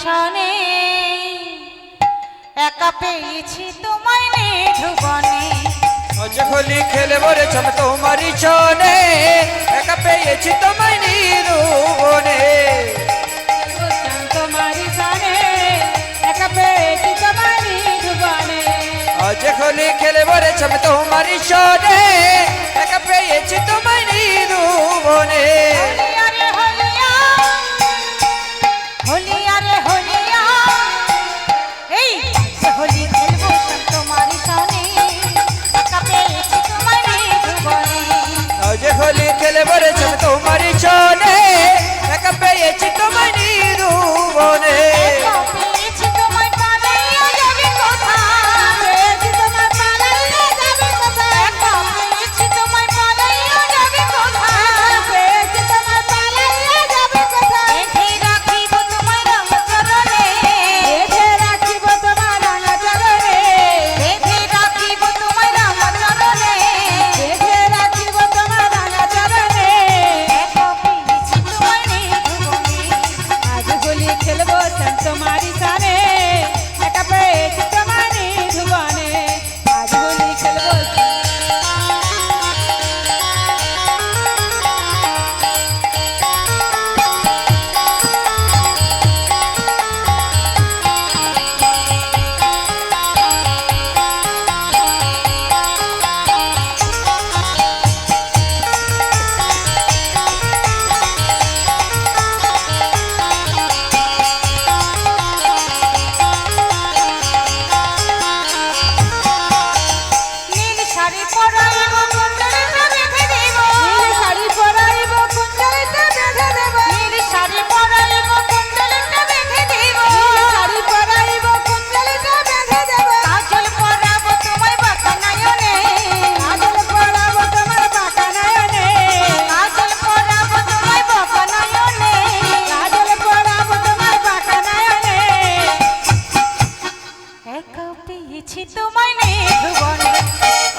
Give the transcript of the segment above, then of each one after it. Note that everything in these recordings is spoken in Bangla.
শনে একা পেয়েছি তোমায় নিধুবনে আজ হোলি খেলব রে ছম তোমারি ছনে একা পেয়েছি তোমায় নিধুবনে তোমারি শনে একা পেয়েছি তোমায় নিধুবনে আজ হোলি খেলব রে ছম তোমারি ছনে একা পেয়েছি তোমায় নিধুবনে হোলি খেলব রে ছম তোমারি ছনে একা পেয়েছি তোমায় নিধুবনে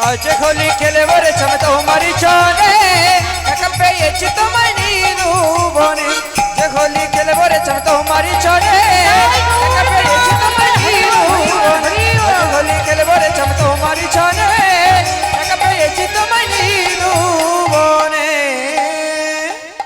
আজ হোলি খেলব রে ছম তোমারি ছনে একা পেয়েছি তোমায় নিধুবনে যে হোলি খেলব রে ছম তোমারি ছনে